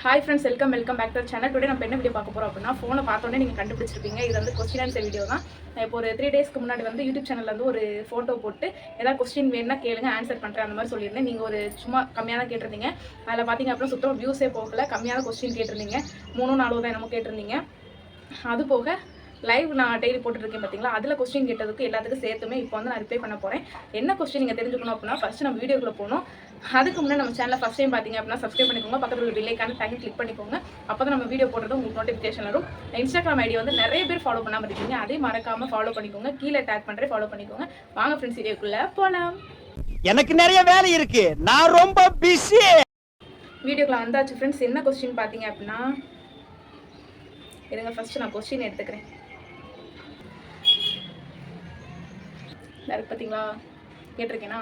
Hi friends, welcome back to channel. Today நம்ம என்ன video பார்க்க போகிறோம் அப்படின்னா, ஃபோனை பார்த்தோன்னே நீங்கள் கண்டுபிடிச்சிருப்பீங்க. இது வந்து கொஸ்டின் ஆன்சர் வீடியோ தான். நான் இப்போ ஒரு 3 டேஸ்க்கு முன்னாடி வந்து யூடியூப் சேனலில் வந்து ஒரு ஃபோட்டோ போட்டு ஏதாவது கொஸ்டின் வேணுன்னா கேளுங்க, ஆன்சர் பண்ணுறேன் அந்த மாதிரி சொல்லியிருந்தேன். நீங்கள் ஒரு சும்மா கம்மியாக தான் கேட்டிருந்தீங்க. அதில் பார்த்தீங்க அப்படின்னா சுத்தமாக வியூஸே போகல, கம்மியான கொஸ்டின் கேட்டிருந்தீங்க. 3-4 தான் என்னமோ கேட்டிருந்தீங்க. அது போக லைவ் நான் டெய்லி போட்டுருக்கேன் பார்த்தீங்களா, அதில் கொஸ்டின் கேட்டதுக்கு எல்லாத்துக்கும் சேர்த்துமே இப்போ வந்து நான் ரிப்ளை பண்ண போகிறேன். என்ன கொஸ்டின் நீங்கள் தெரிஞ்சுக்கணும் அப்படின்னா, ஃபஸ்ட்டு நம்ம வீடியோக்குள்ளே போகணும். அதுக்கு முன்னாடி நம்ம சேனலில் ஃபஸ்ட் டைம் பார்த்தீங்க அப்படின்னா சப்ஸ்கிரைப் பண்ணிக்கோங்க, பக்கத்தில் உள்ள பெல் ஐகானை டைம் கிளிக் பண்ணிக்கோங்க. அப்போ தான் நம்ம வீடியோ போடுறது உங்களுக்கு நோட்டிஃபிகேஷன் வரும். இன்ஸ்டாகிராம் ஐடி வந்து நிறைய பேர் ஃபாலோ பண்ணாமல் இருக்கீங்க, அதே மறக்காமல் ஃபாலோ பண்ணிக்கோங்க. கீழே டேக் பண்ணுறேன், ஃபாலோ பண்ணிக்கோங்க. வாங்க ஃப்ரெண்ட்ஸ், வீடியோக்குள்ளே போகலாம். எனக்கு நிறைய வேலை இருக்கு, நான் ரொம்ப பிஸி. வீடியோக்குள்ள வந்தாச்சு ஃப்ரெண்ட்ஸ். என்ன கொஸ்டின் பார்த்தீங்க அப்படின்னா, இருங்க ஃபஸ்ட்டு நான் கொஸ்டின் எடுத்துக்கிறேன். இருக்கு பார்த்தீங்களா, கேட்டிருக்கேனா,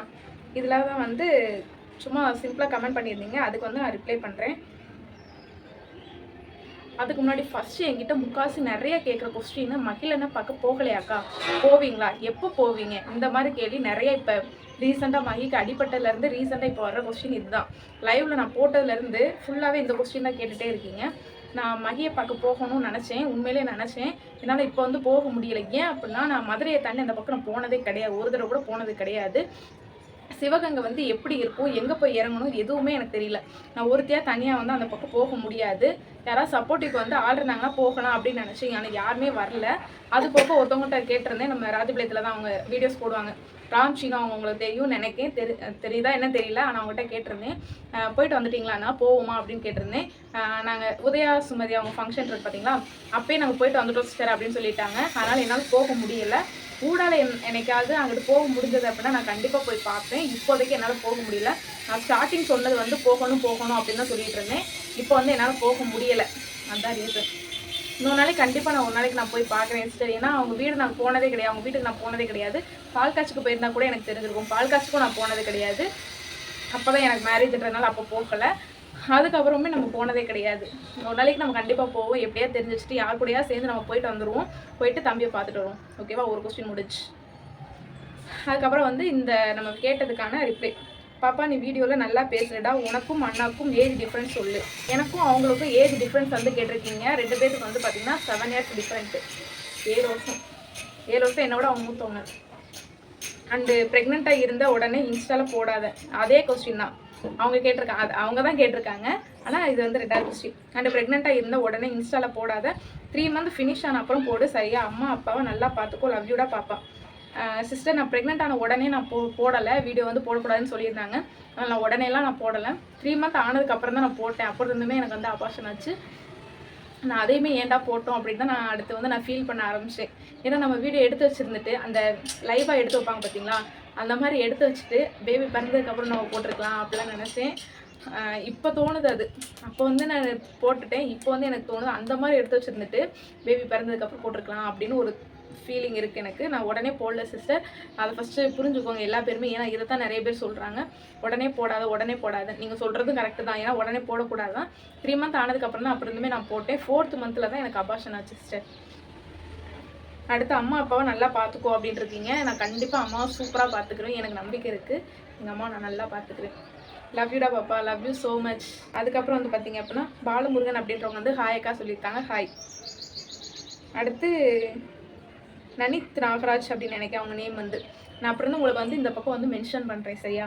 இதில் தான் வந்து சும்மா சிம்பிளாக கமெண்ட் பண்ணியிருந்தீங்க, அதுக்கு வந்து நான் ரிப்ளை பண்ணுறேன். அதுக்கு முன்னாடி ஃபஸ்ட்டு என்கிட்ட முக்காசி நிறைய கேட்குற கொஸ்டின், மகிழனை பார்க்க போகலையாக்கா, போவீங்களா, எப்போ போவீங்க, இந்த மாதிரி கேள்வி நிறைய. இப்போ ரீசெண்டாக மகிக்கு அடிப்பட்டதுலேருந்து ரீசெண்டாக இப்போ வர்ற கொஸ்டின் இதுதான். லைவில் நான் போட்டதுலேருந்து ஃபுல்லாகவே இந்த கொஸ்டின் தான் கேட்டுகிட்டே இருக்கீங்க. நான் மகியை பார்க்க போகணும்னு நினச்சேன், உண்மையிலே நினச்சேன். என்னால் இப்போ வந்து போக முடியலை. ஏன் அப்படின்னா, நான் மதுரையை தாண்டி அந்த பக்கம் நான் போனதே கிடையாது, ஒரு தடவை கூட போனது கிடையாது. சிவகங்கை வந்து எப்படி இருக்கும், எங்கே போய் இறங்கணும் எதுவுமே எனக்கு தெரியல. நான் ஒருத்தியாக தனியாக வந்து அந்த பக்கம் போக முடியாது. யாராவது சப்போர்ட்டுக்கு வந்து ஆள் இருந்தாங்கன்னா போகலாம் அப்படின்னு நினச்சேன், ஆனால் யாருமே வரல. அது போக ஒருத்தவங்கள்ட்ட கேட்டிருந்தேன், நம்ம ராஜபாளையத்தில் தான் அவங்க வீடியோஸ் போடுவாங்க, ராம்ஷினா, அவங்க உங்களுக்கு தெரியும் நினைக்கேன், தெரியுதா என்ன தெரியல, ஆனால் அவங்ககிட்ட கேட்டிருந்தேன். போயிட்டு வந்துட்டிங்களாண்ணா, போவோமா அப்படின்னு கேட்டிருந்தேன். நாங்கள் உதயா சுமதி அவங்க ஃபங்க்ஷன் இருக்கு பார்த்தீங்களா, அப்போயே நாங்கள் போயிட்டு வந்துட்டோம் சிஸ்டர் அப்படின்னு சொல்லிட்டாங்க. அதனால் என்னால் போக முடியலை. ஊடால என்னைக்காவது அங்கிட்டு போக முடிஞ்சது அப்படின்னா நான் கண்டிப்பாக போய் பார்ப்பேன். இப்போதைக்கு என்னால் போக முடியல. நான் ஸ்டார்டிங் சொன்னது வந்து போகணும் அப்படின்னு தான் சொல்லிட்டு இருந்தேன். இப்போ வந்து என்னால் போக முடியலை, அதுதான் ரீசன். இன்னொரு நாளைக்கு கண்டிப்பாக நான் ஒரு நாளைக்கு நான் போய் பார்க்குறேன் சிஸ்டர். ஏன்னா அவங்க வீடு நான் போனதே கிடையாது, அவங்க வீட்டுக்கு நான் போனதே கிடையாது. பால் காய்ச்சிக்கு போயிருந்தா கூட எனக்கு தெரிஞ்சிருக்கும், பால் காய்ச்சிக்கும் நான் போனது கிடையாது. அப்போ தான் எனக்கு மேரேஜ்ன்றதுனால அப்போ போகலை. அதுக்கப்புறமே நம்ம போனதே கிடையாது. ஒரு நாளைக்கு நம்ம கண்டிப்பாக போவோம், எப்படியா தெரிஞ்சு வச்சுட்டு யார் கூடயா சேர்ந்து நம்ம போயிட்டு வந்துடுவோம். போயிட்டு தம்பியை பார்த்துட்டு வருவோம். ஓகேவா, ஒரு கொஸ்டின் முடிச்சு. அதுக்கப்புறம் வந்து இந்த நம்ம கேட்டதுக்கான ரிப்ளை. பாப்பா, நீ வீடியோவில் நல்லா பேசுகிறடா, உனக்கும் அண்ணாக்கும் ஏஜ் டிஃப்ரென்ஸ் சொல்லு. எனக்கும் அவங்களுக்கும் ஏஜ் டிஃப்ரென்ஸ் வந்து கேட்டிருக்கீங்க. 2 பேருக்கு வந்து பார்த்தீங்கன்னா 7 இயர்ஸ் டிஃப்ரெண்ட்டு. 7 வருஷம் என்னோட அவங்க மூத்தவங்க. அண்டு ப்ரெக்னெண்ட்டாக இருந்த உடனே இன்ஸ்டாவில் போடாத, அதே கொஸ்டின் தான் அவங்க கேட்டிருக்காங்க. அவங்க தான் கேட்டிருக்காங்க, ஆனால் இது வந்து 2வது கொஸ்டின். அண்டு ப்ரெக்னெண்ட்டாக இருந்த உடனே இன்ஸ்டாவில் போடாத, 3 மந்த் ஃபினிஷ் ஆன அப்புறம் போடு சரியா. அம்மா அப்பாவை நல்லா பார்த்துக்கோ, லவ் யூடா பாப்பா. சிஸ்டர், நான் ப்ரெக்னென்ட் ஆன உடனே நான் போடலை, வீடியோ வந்து போடக்கூடாதுன்னு சொல்லியிருந்தாங்க. அதனால் நான் உடனேலாம் நான் போடலை. 3 மந்த் ஆனதுக்கப்புறம் தான் நான் போட்டேன். அப்புறம் இருந்துமே எனக்கு வந்து அபார்ஷன் ஆச்சு. நான் அதையுமே ஏன்டா போட்டோம் அப்படின்னு தான் நான் அடுத்து வந்து நான் ஃபீல் பண்ண ஆரம்பிச்சேன். ஏன்னா நம்ம வீடியோ எடுத்து வச்சுருந்துட்டு அந்த லைவாக எடுத்து வைப்பாங்க பார்த்தீங்களா, அந்த மாதிரி எடுத்து வச்சுட்டு பேபி பிறந்ததுக்கப்புறம் நம்ம போட்டிருக்கலாம் அப்படிலாம் நினச்சேன். இப்போ தோணுது அது. அப்போ வந்து நான் போட்டுட்டேன், இப்போ வந்து எனக்கு தோணுது அந்த மாதிரி எடுத்து வச்சுருந்துட்டு பேபி பிறந்ததுக்கப்புறம் போட்டிருக்கலாம் அப்படின்னு ஒரு ஃபீலிங் இருக்குது எனக்கு. நான் உடனே போடல சிஸ்டர், அதை ஃபஸ்ட்டு புரிஞ்சுக்கோங்க எல்லா பேருமே. ஏன்னா இதை தான் நிறைய பேர் சொல்கிறாங்க, உடனே போடாத. நீங்கள் சொல்கிறதும் கரெக்டு தான், ஏன்னா உடனே போடக்கூடாது தான். 3 மந்த் ஆனதுக்கப்புறம் தான் அப்புறம் இருந்துமே நான் போட்டேன். 4th மந்தில் தான் எனக்கு அபார்ஷன் ஆச்சு சிஸ்டர். அடுத்து அம்மா அப்பாவை நல்லா பார்த்துக்கோ அப்படின்னு இருக்கீங்க. நான் கண்டிப்பாக அம்மாவை சூப்பராக பார்த்துக்கிறேன், எனக்கு நம்பிக்கை இருக்குது. எங்கள் அம்மா நான் நல்லா பார்த்துக்கிறேன். லவ் யூடா பாப்பா, லவ் யூ ஸோ மச். அதுக்கப்புறம் வந்து பார்த்தீங்க அப்படின்னா பாலமுருகன் அப்படின்றவங்க வந்து ஹாயக்கா சொல்லியிருக்காங்க, ஹாய். அடுத்து நனித் நாகராஜ் அப்படின்னு நினைக்கிறேன் அவங்க நேம் வந்து. நான் அப்புறம் வந்து உங்களுக்கு வந்து இந்த பக்கம் வந்து மென்ஷன் பண்ணுறேன் சரியா.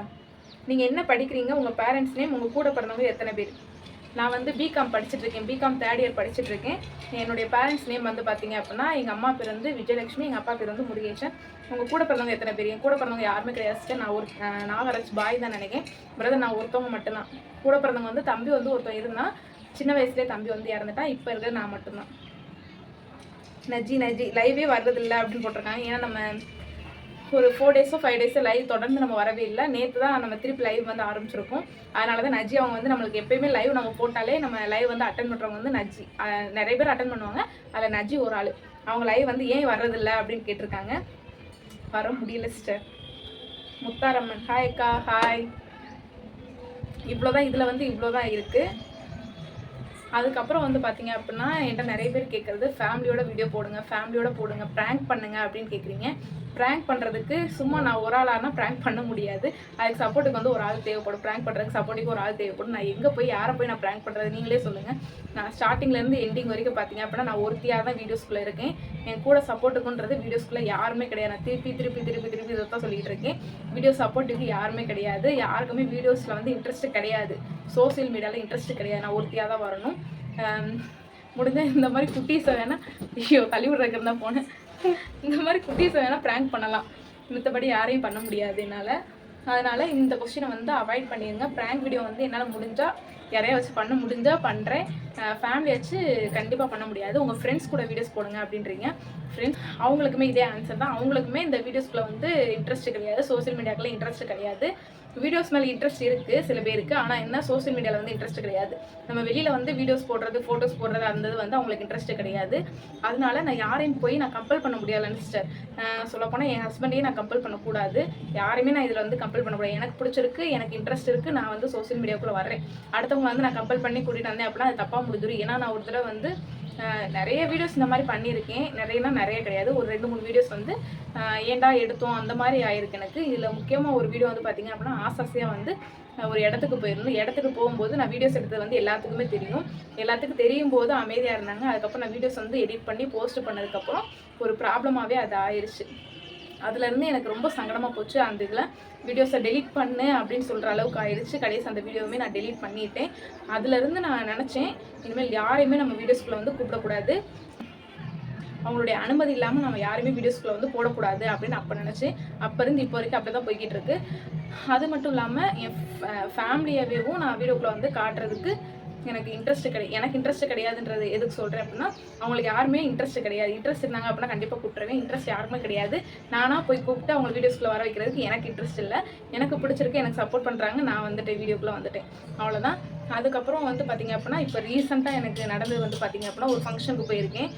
நீங்கள் என்ன படிக்கிறீங்க, உங்கள் பேரண்ட்ஸ் நேம், உங்கள் கூட பிறந்தவங்க எத்தனை பேர். நான் வந்து பிகாம் படிச்சுட்ருக்கேன், பிகாம் 3rd இயர் படிச்சுட்ருக்கேன். என்னுடைய பேரண்ட்ஸ் நேம் வந்து பார்த்தீங்க அப்படின்னா, எங்கள் அம்மா பேர் வந்து விஜயலட்சுமி, எங்கள் அப்பா பேர் வந்து முருகேசன். உங்கள் கூட பிறந்தவங்க எத்தனை பேர். என் கூட பிறந்தவங்க யாருமே கிடையாது. நான் ஒரு நாகராஜ் பாய் தான் நினைக்கிறேன். பிரதர் நான் ஒருத்தவங்க மட்டும்தான். கூட பிறந்தவங்க வந்து தம்பி வந்து ஒருத்தவங்க இருந்தால், சின்ன வயசுலேயே தம்பி வந்து இறந்துட்டான். இப்போ இருக்கிறது நான் மட்டும்தான். நஜி லைவே வர்றதில்லை அப்படின்னு போட்டிருக்காங்க. ஏன்னா நம்ம ஒரு 4 டேஸோ 5 டேஸோ லைவ் தொடர்ந்து நம்ம வரவே இல்லை. நேற்று தான் நம்ம திருப்பி லைவ் வந்து ஆரம்பிச்சிருக்கோம். அதனால தான் நஜி அவங்க வந்து நம்மளுக்கு எப்போயுமே லைவ் நம்ம போட்டாலே நம்ம லைவ் வந்து அட்டன் பண்ணுறவங்க வந்து நஜி. நிறைய பேர் அட்டன் பண்ணுவாங்க, அதில் நஜி ஒரு ஆள். அவங்க லைவ் வந்து ஏன் வர்றதில்லை அப்படின்னு கேட்டிருக்காங்க. வர முடியல சிஸ்டர். முத்தாரம்மன் ஹாய் அக்கா, ஹாய். இவ்வளோதான், இதில் வந்து இவ்வளோதான் இருக்குது. அதுக்கப்புறம் வந்து பார்த்தீங்க அப்படின்னா என்கிட்ட நிறைய பேர் கேட்குறது, ஃபேமிலியோட வீடியோ போடுங்க, ப்ராங்க் பண்ணுங்க அப்படின்னு கேட்குறீங்க. ப்ராங்க் பண்ணுறதுக்கு சும்மா நான் ஒரு ஆளானா ப்ராங்க் பண்ண முடியாது. அதுக்கு சப்போர்ட்டுக்கு வந்து ஒரு ஆள் தேவைப்படும். ப்ராங்க் பண்ணுறதுக்கு சப்போர்ட்டுக்கு ஒரு ஆள் தேவைப்படும். நான் எங்கே போய் யாரை போய் நான் ப்ராங்க் பண்ணுறது நீங்களே சொல்லுங்கள். நான் ஸ்டார்டிங்லேருந்து எண்டிங் வரைக்கும் பார்த்தீங்க அப்படின்னா நான் ஒருத்தியாக தான் வீடியோஸ்குள்ளே இருக்கேன். என் கூட சப்போர்ட்டுக்குன்றது வீடியோஸ்குள்ளே யாருமே கிடையாது. நான் திருப்பி இதை தான் சொல்லிகிட்டு இருக்கேன். வீடியோ சப்போர்ட்டுக்கு யாருமே கிடையாது. யாருக்குமே வீடியோஸில் வந்து இன்ட்ரெஸ்ட்டு கிடையாது. சோசியல் மீடியாவில் இன்ட்ரெஸ்ட்டு கிடையாது. நான் ஒருத்தியாக தான் வரணும். முடிஞ்ச இந்த மாதிரி குட்டீஸை வேணால் தள்ளி விட்றதுக்கு தான் போனேன். இந்த மாதிரி குட்டீஸை வேணால் ப்ராங்க் பண்ணலாம். மற்றபடி யாரையும் பண்ண முடியாது என்னால். அதனால் இந்த கொஸ்டினை வந்து அவாய்ட் பண்ணிடுங்க. ப்ராங்க் வீடியோ வந்து என்னால் முடிஞ்சால் யாரையா வச்சு பண்ண முடிஞ்சால் பண்ணுறேன். ஃபேமிலி வச்சு கண்டிப்பாக பண்ண முடியாது. உங்கள் ஃப்ரெண்ட்ஸ் கூட வீடியோஸ் போடுங்க அப்படின்றீங்க. ஃப்ரெண்ட்ஸ் அவங்களுக்குமே இதே ஆன்சர் தான். அவங்களுக்குமே இந்த வீடியோஸ்குள்ளே வந்து இன்ட்ரெஸ்ட் கிடையாது. சோசியல் மீடியாக்குள்ளே இன்ட்ரெஸ்ட் கிடையாது. வீடியோஸ் மேலே இன்ட்ரெஸ்ட் இருக்குது சில பேருக்கு. ஆனால் என்ன சோசியல் மீடியாவில் வந்து இன்ட்ரெஸ்ட் கிடையாது. நம்ம வெளியில் வந்து வீடியோஸ் போடுறது, ஃபோட்டோஸ் போடுறது அந்த வந்து அவங்களுக்கு இன்ட்ரெஸ்ட் கிடையாது. அதனால நான் யாரையும் போய் நான் கம்பல் பண்ண முடியாதுன்னு சிஸ்டர். சொல்லப்போனால் என் ஹஸ்பண்டையும் நான் கம்பல் பண்ணக்கூடாது. யாரையுமே நான் இதில் வந்து கம்பல் பண்ணக்கூடாது. எனக்கு பிடிச்சிருக்கு, எனக்கு இன்ட்ரெஸ்ட் இருக்குது, நான் வந்து சோசியல் மீடியாவுக்குள்ளே வரேன். அடுத்தவங்க வந்து நான் கம்பல் பண்ணி கூட்டிகிட்டு வந்தேன் அப்படின்னா அது தப்பாக முடிஞ்சிடும். ஏன்னா நான் ஒரு தடவை வந்து நிறைய வீடியோஸ் இந்த மாதிரி பண்ணியிருக்கேன். நிறைய கிடையாது. ஒரு 2-3 வீடியோஸ் வந்து ஏண்டா எடுத்தோம் அந்த மாதிரி ஆயிருக்கு எனக்கு. இதில் முக்கியமாக ஒரு வீடியோ வந்து பார்த்திங்க அப்படின்னா ஆசாசியாக வந்து ஒரு இடத்துக்கு போயிருந்தோம். இடத்துக்கு போகும்போது நான் வீடியோஸ் எடுத்தது வந்து எல்லாத்துக்குமே தெரியும். எல்லாத்துக்கும் தெரியும் போது அமைதியாக இருந்தாங்க. அதுக்கப்புறம் நான் வீடியோஸ் வந்து எடிட் பண்ணி போஸ்ட் பண்ணதுக்கப்புறம் ஒரு ப்ராப்ளமாகவே அது ஆயிடுச்சு. அதுலேருந்து எனக்கு ரொம்ப சங்கடமாக போச்சு. அந்த இதில் வீடியோஸை டெலீட் பண்ணு அப்படின்னு சொல்கிற அளவுக்கு ஆயிடுச்சு. கடைசி அந்த வீடியோவுமே நான் டெலீட் பண்ணிட்டேன். அதுலேருந்து நான் நினச்சேன் இனிமேல் யாரையுமே நம்ம வீடியோஸ்குள்ளே வந்து கூப்பிடக்கூடாது. அவங்களுடைய அனுமதி இல்லாமல் நம்ம யாருமே வீடியோஸ்குள்ளே வந்து போடக்கூடாது அப்படின்னு அப்போ நினச்சேன். அப்போ இருந்து இப்போ வரைக்கும் அப்படி தான் போய்கிட்டு இருக்கு. அது மட்டும் இல்லாமல் என் ஃபேமிலியாகவும் நான் வீடியோக்குள்ளே வந்து காட்டுறதுக்கு எனக்கு இன்ட்ரெஸ்ட் கிடையாதுன்றது எதுக்கு சொல்கிறேன் அப்படின்னா அவங்களுக்கு யாருமே இன்ட்ரெஸ்ட் கிடையாது. இன்ட்ரெஸ்ட் இருந்தாங்க அப்படின்னா கண்டிப்பாக கூப்பிட்டுருவேன். இன்ட்ரெஸ்ட் யாருமே கிடையாது. நானாக போய் கூப்பிட்டு அவங்க வீடியோஸ்குள்ளே வர வைக்கிறதுக்கு எனக்கு இன்ட்ரெஸ்ட் இல்லை. எனக்கு பிடிச்சிருக்கு, எனக்கு சப்போர்ட் பண்ணுறாங்க, நான் வந்துட்டு வீடியோக்குள்ளே வந்துட்டேன், அவ்வளோதான். அதுக்கப்புறம் வந்து பார்த்திங்க அப்படின்னா இப்போ ரீசெண்டாக எனக்கு நடந்தது வந்து பார்த்திங்க அப்படின்னா ஒரு ஃபங்க்ஷனுக்கு போயிருக்கேன்.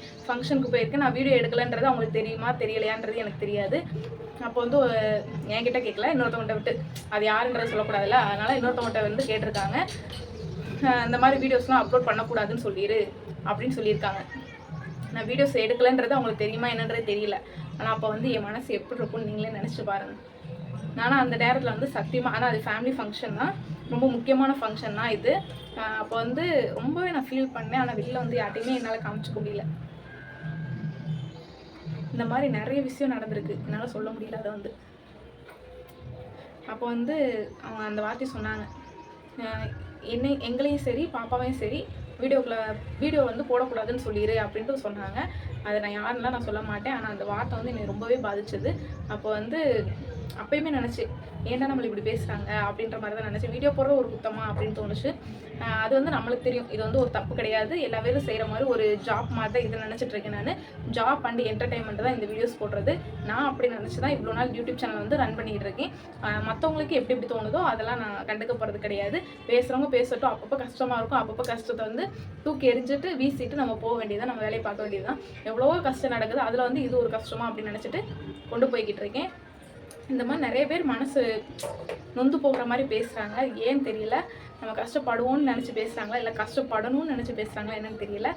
நான் வீடியோ எடுக்கலைன்றது அவங்களுக்கு தெரியுமா தெரியலையான்றது எனக்கு தெரியாது. அப்போ வந்து என்கிட்ட கேட்கல, இன்னொருத்தவங்கள்ட்ட விட்டு, அது யாருன்றது சொல்லக்கூடாதுல்ல, அதனால் இன்னொருத்தவங்கள்ட்ட வந்து கேட்டிருக்காங்க. இந்த மாதிரி வீடியோஸ்லாம் அப்லோட் பண்ணக்கூடாதுன்னு சொல்லிடு அப்படின்னு சொல்லியிருக்காங்க. நான் வீடியோஸ் எடுக்கலைன்றது அவங்களுக்கு தெரியுமா என்னன்றது தெரியல. ஆனால் அப்போ வந்து என் மனசு எப்படி இருக்கும்னு நீங்களே நினச்சி பாருங்கள். ஆனால் அந்த நேரத்தில் வந்து சத்தியமாக, ஆனால் அது ஃபேமிலி ஃபங்க்ஷன் தான், ரொம்ப முக்கியமான ஃபங்க்ஷன் தான் இது. அப்போ வந்து ரொம்பவே நான் ஃபீல் பண்ணேன். ஆனால் வெளியில் வந்து யார்ட்டையுமே என்னால் காமிச்சிக்க முடியல. இந்த மாதிரி நிறைய விஷயம் நடந்திருக்கு, என்னால் சொல்ல முடியல. அதை வந்து அப்போ வந்து அவங்க அந்த வார்த்தை சொன்னாங்க, எங்களையும் சரி பாப்பாவையும் சரி வீடியோ வந்து போடக்கூடாதுன்னு சொல்லிடு அப்படின்ட்டு சொன்னாங்க. அதை நான் யாருன்னெலாம் நான் சொல்ல மாட்டேன். ஆனால் அந்த வார்த்தை வந்து என்னை ரொம்பவே பாதிச்சது. அப்போ வந்து அப்பயுமே நினச்சி ஏன்டா நம்மளை இப்படி பேசுகிறாங்க அப்படின்ற மாதிரி தான் நினச்சேன். வீடியோ போடுற ஒரு குத்தமா அப்படின்னு தோணுச்சு. அது வந்து நம்மளுக்கு தெரியும் இது வந்து ஒரு தப்பு கிடையாது, எல்லா பேரும் செய்கிற மாதிரி ஒரு ஜாப் மாதிரி தான் இதை நினச்சிட்டு இருக்கேன். நான் ஜாப் அண்ட் என்டர்டைன்மெண்ட் தான் இந்த வீடியோஸ் போடுறது. நான் அப்படி நினச்சி தான் இவ்வளோ நாள் யூடியூப் சேனல் வந்து ரன் பண்ணிகிட்டு இருக்கேன். மற்றவங்களுக்கு எப்படி தோணுதோ அதெல்லாம் நான் கண்டுக்க போகிறது கிடையாது. பேசுகிறவங்க பேசட்டும். அப்பப்போ கஷ்டமாக இருக்கும், அப்பப்போ கஷ்டத்தை வந்து தூக்கி எரிஞ்சிட்டு வீசிட்டு நம்ம போக வேண்டியதான், நம்ம வேலையை பார்க்க வேண்டியதுதான். எவ்வளவோ கஷ்டம் நடக்குது, அதில் வந்து இது ஒரு கஷ்டமா அப்படின்னு நினச்சிட்டு கொண்டு போய்கிட்டு இருக்கேன். இந்த மாதிரி நிறைய பேர் மனசு நொந்து போகிற மாதிரி பேசுகிறாங்க. ஏன்னு தெரியல. நம்ம கஷ்டப்படுவோம்னு நினச்சி பேசுகிறாங்களா இல்லை கஷ்டப்படணும்னு நினச்சி பேசுகிறாங்களா என்னன்னு தெரியல.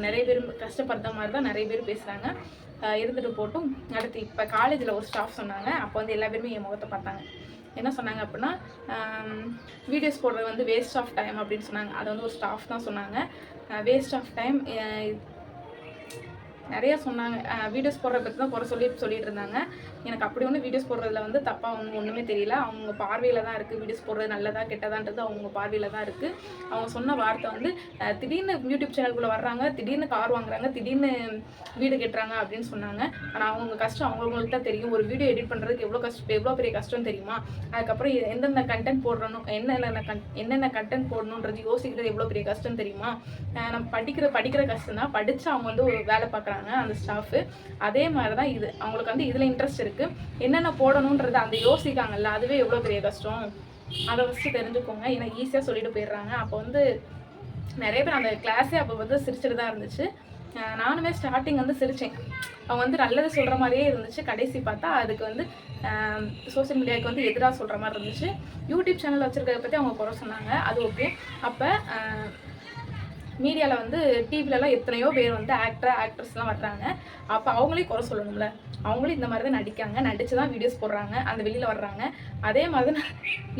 நிறைய பேர் கஷ்டப்படுற மாதிரி தான் நிறைய பேர் பேசுகிறாங்க. இருந்துட்டு போட்டும். அடுத்து இப்போ காலேஜில் ஒரு ஸ்டாஃப் சொன்னாங்க. அப்போ வந்து எல்லா பேருமே என் முகத்தை பார்த்தாங்க. என்ன சொன்னாங்க அப்படின்னா, வீடியோஸ் போடுறது வந்து வேஸ்ட் ஆஃப் டைம் அப்படின்னு சொன்னாங்க. அதை வந்து ஒரு ஸ்டாஃப் தான் சொன்னாங்க. வேஸ்ட் ஆஃப் டைம் நிறையா சொன்னாங்க. வீடியோஸ் போடுறத பற்றி தான் சொல்லிட்டு இருந்தாங்க. எனக்கு அப்படி ஒன்று வீடியோஸ் போடுறதுல வந்து தப்பாக ஒன்றுமே தெரியல. அவங்க பார்வையில் தான் இருக்குது. வீடியோஸ் போடுறது நல்லதா கெட்டதான்றது அவங்க பார்வையில் தான் இருக்குது. அவங்க சொன்ன வார்த்தை வந்து திடீர்னு யூடியூப் சேனலுக்குள்ளே வர்றாங்க, திடீர்னு கார் வாங்குறாங்க, திடீர்னு வீடு கட்டுறாங்க அப்படின்னு சொன்னாங்க. ஆனால் அவங்க கஷ்டம் அவங்களுக்கு தான் தெரியும். ஒரு வீடியோ எடிட் பண்ணுறதுக்கு எவ்வளோ பெரிய கஷ்டம் தெரியுமா? அதுக்கப்புறம் எந்தெந்த கண்டென்ட் போடணும், என்னென்ன கண்டென்ட் போடணுன்றது யோசிக்கிறது எவ்வளோ பெரிய கஷ்டம் தெரியுமா? நம்ம படிக்கிற கஷ்டம் தான். படித்து அவங்க வந்து ஒரு வேலை பார்க்குறாங்க அந்த ஸ்டாஃபு. அதே மாதிரி தான் இது. அவங்களுக்கு வந்து இதில் இன்ட்ரெஸ்ட் இருக்குது. என்னென்ன போடணுன்றது அந்த யோசிக்காங்கல்ல, அதுவே எவ்வளோ பெரிய கஷ்டம். அதை ஃபஸ்ட்டு தெரிஞ்சுக்கோங்க. ஏன்னா ஈஸியாக சொல்லிட்டு போயிடுறாங்க. அப்போ வந்து நிறைய பேர் அந்த கிளாஸே அப்போ வந்து சிரிச்சுட்டு தான் இருந்துச்சு. நானுமே ஸ்டார்டிங் வந்து சிரித்தேன். அவங்க வந்து நல்லது சொல்கிற மாதிரியே இருந்துச்சு. கடைசி பார்த்தா அதுக்கு வந்து சோசியல் மீடியாவுக்கு வந்து எதிராக சொல்கிற மாதிரி இருந்துச்சு. யூடியூப் சேனல் வச்சுருக்கிறத பற்றி அவங்க குறை சொன்னாங்க. அது ஓகே. அப்போ மீடியாவில் வந்து டிவிலலாம் எத்தனையோ பேர் வந்து ஆக்ட்ரஸ்லாம் வர்றாங்க. அப்போ அவங்களையும் குறை சொல்லணும்ல. அவங்களும் இந்த மாதிரி தான் நடிக்காங்க, நடிச்சு தான் வீடியோஸ் போடுறாங்க, அந்த வெளியில் வர்றாங்க. அதே மாதிரி தான்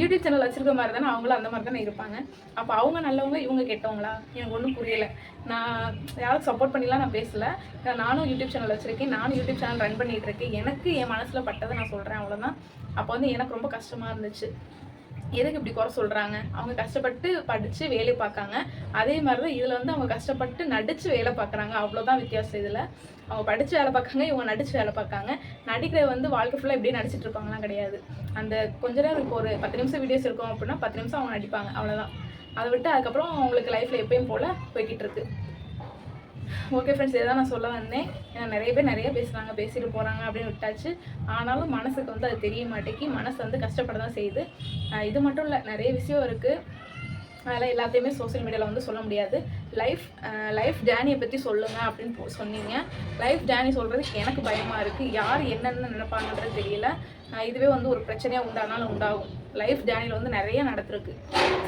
யூடியூப் சேனல் வச்சிருக்க மாதிரி தானே அவங்களும் அந்த மாதிரி தானே இருப்பாங்க. அப்போ அவங்க நல்லவங்க, இவங்க கெட்டவங்களா? எனக்கு ஒன்றும் புரியலை. நான் யாரும் சப்போர்ட் பண்ணிலாம் நான் பேசலை. நானும் யூடியூப் சேனல் வச்சுருக்கேன், நானும் யூடியூப் சேனல் ரன் பண்ணிகிட்டு இருக்கேன். எனக்கு என் மனசில் பட்டதை நான் சொல்கிறேன், அவ்வளோதான். அப்போ வந்து எனக்கு ரொம்ப கஷ்டமாக இருந்துச்சு. எதுக்கு இப்படி குறை சொல்கிறாங்க? அவங்க கஷ்டப்பட்டு படித்து வேலை பார்க்காங்க. அதே மாதிரி தான் இதில் வந்து அவங்க கஷ்டப்பட்டு நடித்து வேலை பார்க்குறாங்க. அவ்வளோதான் வித்தியாசம் இதில். அவங்க படித்து வேலை பார்க்காங்க, இவங்க நடித்து வேலை பார்க்காங்க. நடிக்கிற வந்து வாழ்க்கை ஃபுல்லாக இப்படியே நடிச்சிட்டு இருப்பாங்கலாம் கிடையாது. அந்த கொஞ்ச நேரம் இப்போ ஒரு 10 நிமிஷம் வீடியோஸ் இருக்கும் அப்படின்னா 10 நிமிஷம் அவங்க நடிப்பாங்க, அவ்வளோதான். அதை விட்டு அதுக்கப்புறம் அவங்களுக்கு லைஃப்பில் எப்பயும் போல் போய்கிட்டு இருக்கு. ஓகே ஃப்ரெண்ட்ஸ், இதை தான் நான் சொல்ல வந்தேன். ஏன்னா நிறைய பேர் நிறைய பேசுகிறாங்க, பேசிட்டு போகிறாங்க அப்படின்னு விட்டாச்சு. ஆனாலும் மனசுக்கு வந்து அது தெரிய மாட்டேங்கி, மனசு வந்து கஷ்டப்பட தான் செய்யுது. இது மட்டும் இல்லை, நிறைய விஷயம் இருக்குது. அதெல்லாம் எல்லாத்தையுமே சோஷியல் மீடியாவில் வந்து சொல்ல முடியாது. லைஃப் ஜேர்னியை பற்றி சொல்லுங்கள் அப்படின்னு சொன்னீங்க. லைஃப் ஜேர்னி சொல்கிறதுக்கு எனக்கு பயமாக இருக்குது. யார் என்னென்ன நினைப்பாங்கன்றது தெரியல. இதுவே வந்து ஒரு பிரச்சனையாக உண்டானாலும் உண்டாகும். லைஃப் ஜேர்னியில் வந்து நிறைய நடந்திருக்கு.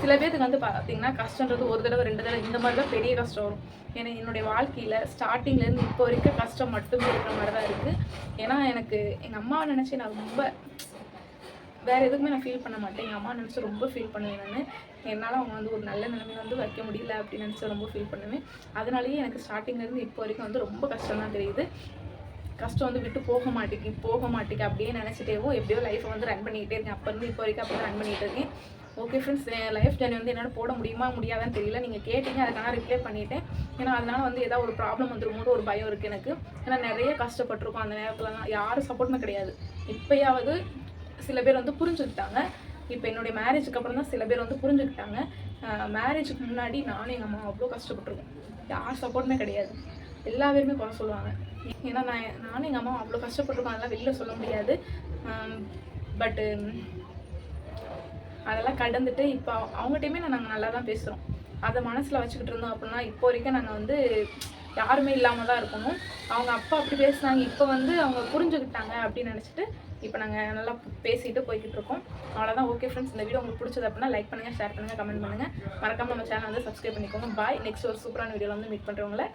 சில பேருக்கு வந்து பார்த்தீங்கன்னா கஷ்டன்றது ஒரு தடவை 2 தடவை இந்த மாதிரி தான் பெரிய கஷ்டம் வரும். ஏன்னா என்னுடைய வாழ்க்கையில் ஸ்டார்டிங்லேருந்து இப்போ வரைக்கும் கஷ்டம் மட்டுமே இருக்கிற மாதிரி தான் இருக்குது. ஏன்னா எனக்கு எங்கள் அம்மாவை நினச்சி நான் ரொம்ப வேறு எதுக்குமே நான் ஃபீல் பண்ண மாட்டேன். எங்கள் அம்மா நினச்சி ரொம்ப ஃபீல் பண்ணுவேன் நான். என்னால் அவங்க வந்து ஒரு நல்ல நிலைமையில வந்து வைக்க முடியல அப்படின்னு நினச்சி ரொம்ப ஃபீல் பண்ணுவேன். அதனாலேயே எனக்கு ஸ்டார்டிங்லேருந்து இப்போ வரைக்கும் வந்து ரொம்ப கஷ்டம் தான் தெரியுது. கஷ்டம் வந்து விட்டு போக மாட்டேங்க அப்படியே நினச்சிட்டேவும் எப்படியோ லைஃப்பை வந்து ரன் பண்ணிக்கிட்டே இருக்கேன். அப்போ இருந்து இப்போ வரைக்கும் அப்படி தான் ரன் பண்ணிகிட்டு இருக்கேன். ஓகே ஃப்ரெண்ட்ஸ், லைஃப் ஜேர்னி வந்து என்னால் போட முடியுமா முடியாதான்னு தெரியல. நீங்கள் கேட்டீங்க, அதுக்கான ரிப்ளை பண்ணிட்டேன். ஏன்னா அதனால் வந்து ஏதாவது ஒரு ப்ராப்ளம் வந்துருமோது ஒரு பயம் இருக்குது எனக்கு. ஏன்னா நிறைய கஷ்டப்பட்டிருக்கோம் அந்த நேரத்துலலாம். யாரும் சப்போர்ட்டுமே கிடையாது. இப்போயாவது சில பேர் வந்து புரிஞ்சுக்கிட்டாங்க. இப்போ என்னுடைய மேரேஜுக்கு அப்புறம் தான் சில பேர் வந்து புரிஞ்சுக்கிட்டாங்க. மேரேஜுக்கு முன்னாடி நானும் எங்கள் அம்மா அவ்வளோ கஷ்டப்பட்டுருக்கோம். யார் சப்போர்ட்டுமே கிடையாது. எல்லா பேருமே குறை சொல்லுவாங்க. ஏன்னா நானும் எங்கள் அம்மா அவ்வளோ கஷ்டப்பட்டுருக்கோம். அதெல்லாம் வெளியில் சொல்ல முடியாது. பட்டு அதெல்லாம் கடந்துட்டு இப்போ அவங்ககிட்டையுமே நாங்கள் நல்லா தான் பேசுகிறோம். அதை மனசில் வச்சுக்கிட்டு இருந்தோம் அப்படின்னா இப்போ வரைக்கும் நாங்கள் வந்து யாருமே இல்லாமல் தான் இருக்கணும். அவங்க அப்பா அப்படி பேசுனாங்க, இப்போ வந்து அவங்க புரிஞ்சுக்கிட்டாங்க அப்படின்னு நினச்சிட்டு இப்போ நாங்கள் நல்லா பேசிட்டு போய்கிட்டு இருக்கோம். அவ்வளோதான். ஓகே ஃப்ரெண்ட்ஸ், இந்த வீடியோ உங்களுக்கு பிடிச்சது அப்படின்னா லைக் பண்ணுங்கள், ஷேர் பண்ணுங்கள், கமெண்ட் பண்ணுங்கள். மறக்காமல் நம்ம சேனல் வந்து சப்ஸ்கிரைப் பண்ணிக்கோங்க. பாய். நெக்ஸ்ட் ஒரு சூப்பரான வீடியோவில் வந்து மீட் பண்ணுறவங்கள